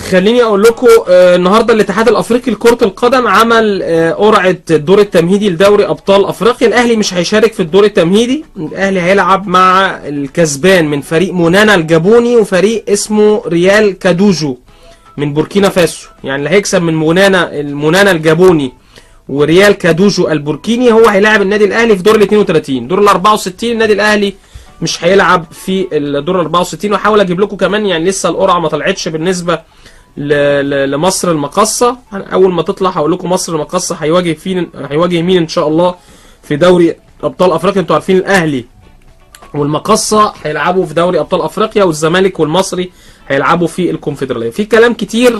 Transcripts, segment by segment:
خليني اقول لكم النهارده الاتحاد الافريقي لكره القدم عمل قرعه الدور التمهيدي لدوري ابطال افريقيا. الاهلي مش هيشارك في الدور التمهيدي، الاهلي هيلعب مع الكسبان من فريق مونانا الجابوني وفريق اسمه ريال كادوجو من بوركينا فاسو. يعني اللي هيكسب من مونانا الجابوني وريال كادوجو البوركيني هو هيلاعب النادي الاهلي في دور ال 32. دور ال 64 النادي الاهلي مش هيلعب في الدور ال 64. وهحاول اجيب لكم كمان، يعني لسه القرعه ما طلعتش بالنسبه لمصر المقاصه. اول ما تطلع هقول لكم مصر المقاصه هيواجه مين ان شاء الله في دوري ابطال افريقيا. انتوا عارفين الاهلي والمقاصه هيلعبوا في دوري ابطال افريقيا، والزمالك والمصري هيلعبوا في الكونفدراليه. في كلام كتير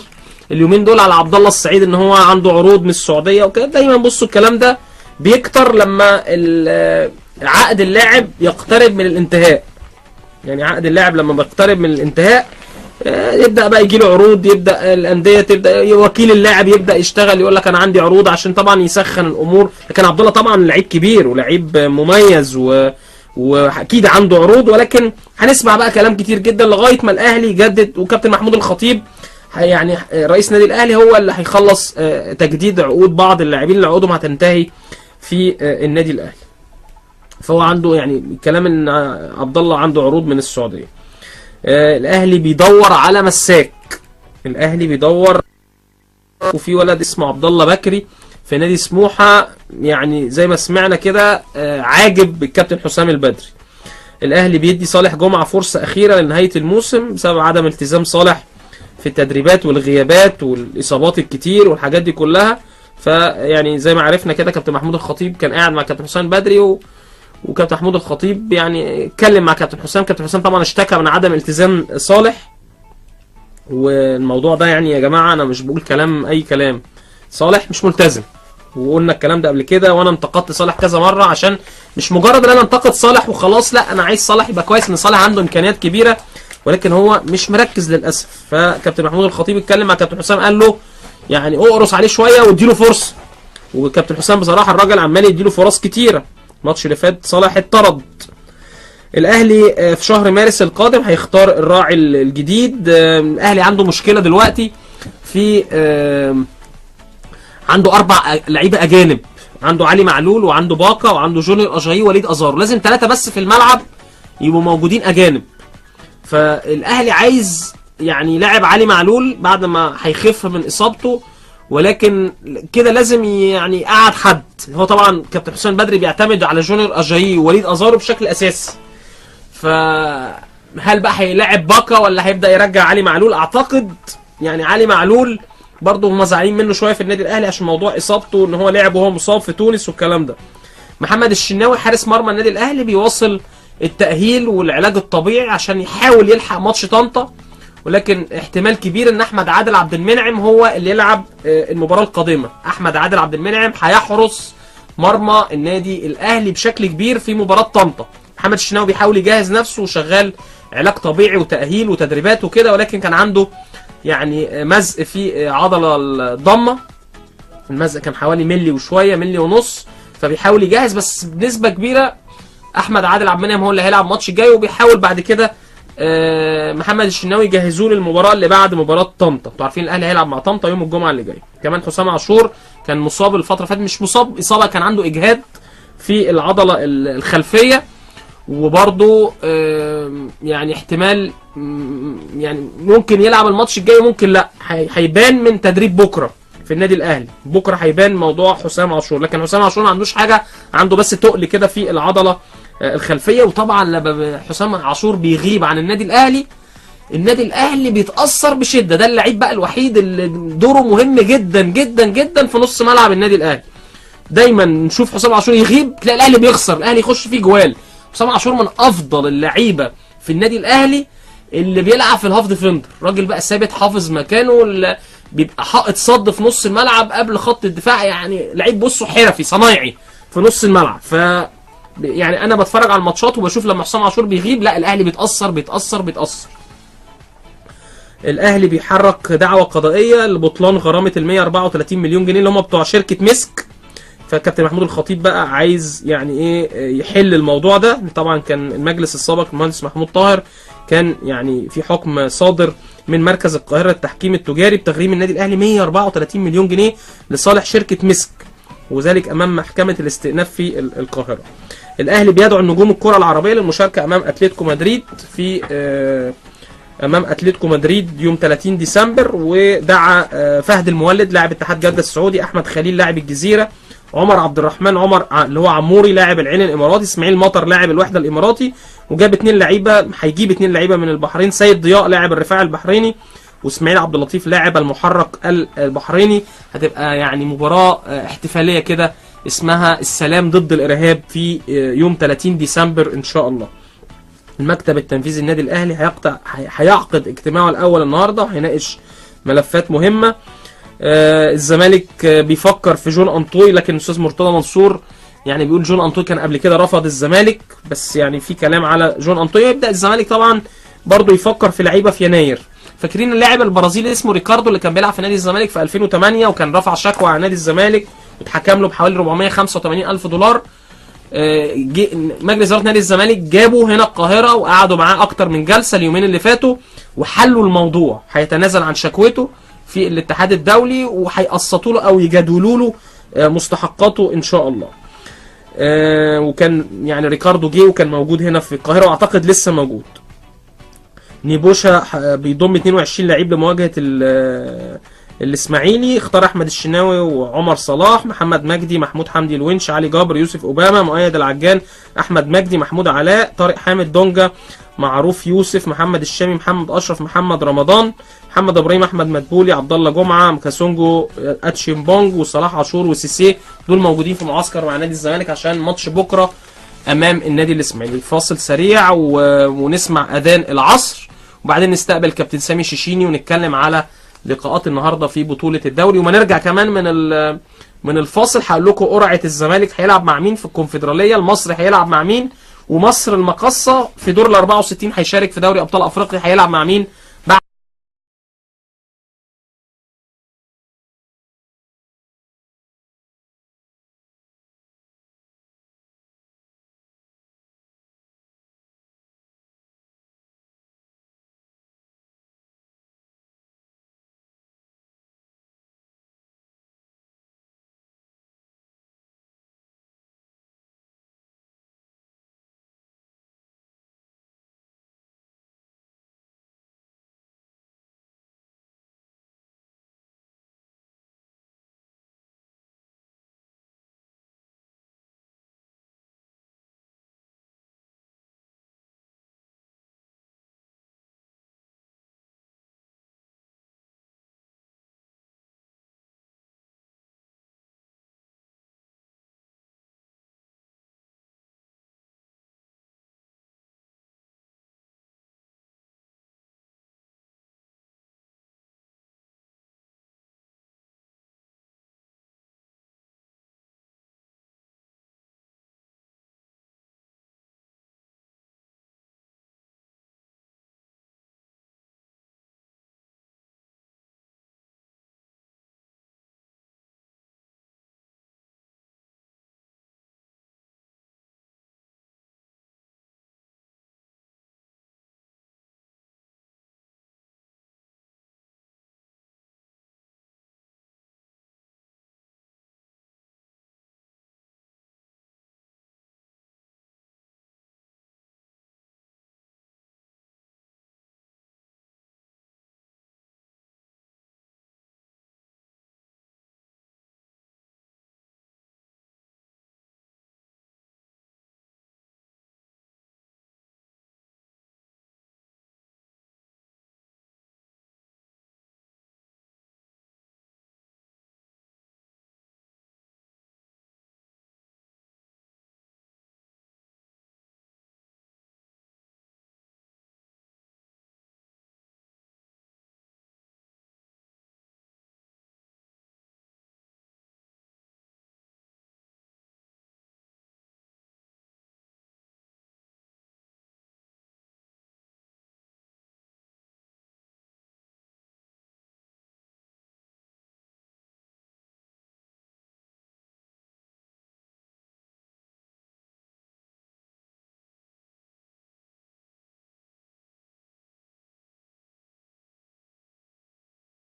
اليومين دول على عبد الله السعيد ان هو عنده عروض من السعوديه وكده. دايما بصوا الكلام ده بيكتر لما عقد اللاعب يقترب من الانتهاء. يعني عقد اللاعب لما بيقترب من الانتهاء يبدا بقى يجي له عروض، يبدا الانديه تبدا، وكيل اللاعب يبدا يشتغل يقول لك انا عندي عروض عشان طبعا يسخن الامور. لكن عبد الله طبعا لعيب كبير ولعيب مميز واكيد عنده عروض، ولكن هنسمع بقى كلام كتير جدا لغايه ما الاهلي يجدد. وكابتن محمود الخطيب يعني رئيس نادي الاهلي هو اللي هيخلص تجديد عقود بعض اللاعبين اللي عقودهم هتنتهي في النادي الاهلي. فهو عنده يعني كلام ان عبد الله عنده عروض من السعوديه. الاهلي بيدور على مساك، الاهلي بيدور، وفي ولد اسمه عبد الله بكري في نادي سموحه، يعني زي ما سمعنا كده عاجب بالكابتن حسام البدري. الاهلي بيدي صالح جمعه فرصه اخيره لنهايه الموسم بسبب عدم التزام صالح في التدريبات والغيابات والاصابات الكتير والحاجات دي كلها. فيعني زي ما عرفنا كده كابتن محمود الخطيب كان قاعد مع كابتن حسام البدري وكابتن محمود الخطيب يعني اتكلم مع كابتن حسام. كابتن حسام طبعا اشتكى من عدم التزام صالح، والموضوع ده يعني يا جماعه انا مش بقول كلام اي كلام، صالح مش ملتزم، وقلنا الكلام ده قبل كده، وانا انتقدت صالح كذا مره عشان مش مجرد ان انا انتقد صالح وخلاص، لا انا عايز صالح يبقى كويس، ان صالح عنده امكانيات كبيره ولكن هو مش مركز للاسف. فكابتن محمود الخطيب اتكلم مع كابتن حسام قال له يعني اقرص عليه شويه واديله فرصه. وكابتن حسام بصراحه الراجل عمال يديله فرص كتيره. الماتش اللي فات صالح اتطرد. الاهلي في شهر مارس القادم هيختار الراعي الجديد. الاهلي عنده مشكله دلوقتي في عنده 4 لعيبه اجانب، عنده علي معلول وعنده باكا وعنده جونيور اجاي ووليد ازارو، لازم 3 بس في الملعب يبقوا موجودين اجانب. فالاهلي عايز يعني يلعب علي معلول بعد ما هيخف من اصابته، ولكن كده لازم يعني قعد حد. هو طبعا كابتن حسام بدري بيعتمد على جونيور اجاي ووليد ازارو بشكل اساسي. فهل بقى هيلاعب باكا ولا هيبدا يرجع علي معلول؟ اعتقد يعني علي معلول برضه هم زعلانين منه شويه في النادي الاهلي عشان موضوع اصابته، ان هو لعب وهو مصاب في تونس والكلام ده. محمد الشناوي حارس مرمى النادي الاهلي بيواصل التاهيل والعلاج الطبيعي عشان يحاول يلحق ماتش طنطا، ولكن احتمال كبير ان احمد عادل عبد المنعم هو اللي يلعب المباراه القادمه. احمد عادل عبد المنعم هيحرس مرمى النادي الاهلي بشكل كبير في مباراه طنطا. محمد الشناوي بيحاول يجهز نفسه وشغال علاج طبيعي وتاهيل وتدريبات وكده، ولكن كان عنده يعني مزق في عضله الضمه. المزق كان حوالي ملي وشويه، ملي ونص، فبيحاول يجهز. بس بنسبه كبيره احمد عادل عبد المنعم هو اللي هيلعب الماتش الجاي، وبيحاول بعد كده محمد الشناوي يجهزوه للمباراه اللي بعد مباراه طنطا. انتوا عارفين الاهلي هيلعب مع طنطا يوم الجمعه اللي جاي. كمان حسام عاشور كان مصاب الفتره اللي فاتت، مش مصاب اصابه، كان عنده اجهاد في العضله الخلفيه، وبرضه يعني احتمال يعني ممكن يلعب الماتش الجاي ممكن لا. هيبان من تدريب بكره في النادي الاهلي، بكره هيبان موضوع حسام عاشور. لكن حسام عاشور ما عندوش حاجه، عنده بس تقل كده في العضله الخلفيه. وطبعا لما حسام عاشور بيغيب عن النادي الاهلي بيتاثر بشده. ده اللعيب بقى الوحيد اللي دوره مهم جدا جدا جدا في نص ملعب النادي الاهلي. دايما نشوف حسام عاشور يغيب تلاقي الاهلي بيخسر، الاهلي يخش فيه جوال. حسام عاشور من افضل اللعيبه في النادي الاهلي اللي بيلعب في الهاف ديفندر، راجل بقى ثابت حافظ مكانه، بيبقى حائط صد في نص الملعب قبل خط الدفاع، يعني لعيب بصوا حرفي صنايعي في نص الملعب. يعني انا بتفرج على الماتشات وبشوف لما حسام عاشور بيغيب لا الاهلي بيتاثر. الاهلي بيحرك دعوه قضائيه لبطلان غرامه ال 134 مليون جنيه اللي هم بتوع شركه مسك. فكابتن محمود الخطيب بقى عايز يعني ايه يحل الموضوع ده. طبعا كان المجلس السابق المهندس محمود طاهر كان يعني في حكم صادر من مركز القاهره للتحكيم التجاري بتغريم النادي الاهلي 134 مليون جنيه لصالح شركه مسك، وذلك امام محكمه الاستئناف في القاهره. الاهلي بيدعو النجوم الكره العربيه للمشاركه امام اتلتيكو مدريد في امام اتلتيكو مدريد يوم 30 ديسمبر، ودعا فهد المولد لاعب اتحاد جده السعودي، احمد خليل لاعب الجزيره، عمر عبد الرحمن عمر اللي هو عموري لاعب العين الاماراتي، اسماعيل مطر لاعب الوحده الاماراتي، وجاب 2 لعيبه، هيجيب 2 لعيبه من البحرين، سيد ضياء لاعب الرفاع البحريني، واسماعيل عبد اللطيف لاعب المحرق البحريني. هتبقى يعني مباراه احتفاليه كده اسمها السلام ضد الارهاب في يوم 30 ديسمبر ان شاء الله. المكتب التنفيذي النادي الاهلي هيعقد اجتماعه الاول النهارده، وهيناقش ملفات مهمه. الزمالك بيفكر في جون انطوي، لكن الاستاذ مرتضى منصور يعني بيقول جون انطوي كان قبل كده رفض الزمالك، بس يعني في كلام على جون انطوي. يبدا الزمالك طبعا برضه يفكر في لعيبه في يناير. فاكرين اللاعب البرازيلي اسمه ريكاردو اللي كان بيلعب في نادي الزمالك في 2008 وكان رفع شكوى على نادي الزمالك واتحكم له بحوالي 485 الف دولار. مجلس اداره نادي الزمالك جابه هنا القاهره وقعدوا معاه اكتر من جلسه اليومين اللي فاتوا وحلوا الموضوع. هيتنازل عن شكوته في الاتحاد الدولي وهيقسطوا له او يجدولوا له مستحقاته ان شاء الله. وكان يعني ريكاردو جه وكان موجود هنا في القاهره واعتقد لسه موجود. نيبوشا بيضم 22 لعيب لمواجهه الاسماعيلي، اختار احمد الشناوي وعمر صلاح، محمد مجدي، محمود حمدي الونش، علي جابر، يوسف اوباما، مؤيد العجان، احمد مجدي، محمود علاء، طارق حامد، دونجا، معروف يوسف، محمد الشامي، محمد اشرف، محمد رمضان، محمد ابراهيم، احمد مدبولي، عبد الله جمعه، كاسونجو، اتشيمبونج، وصلاح عاشور وسيسي. دول موجودين في معسكر مع نادي الزمالك عشان ماتش بكره امام النادي الاسماعيلي. فاصل سريع ونسمع اذان العصر وبعدين نستقبل كابتن سامي شيشيني ونتكلم على لقاءات النهارده في بطوله الدوري. وما نرجع كمان من الفاصل هقول لكم قرعه الزمالك هيلعب مع مين في الكونفدراليه، المصري هيلعب مع مين، ومصر المقصه في دور ال 64 هيشارك في دوري ابطال افريقيا هيلعب مع مين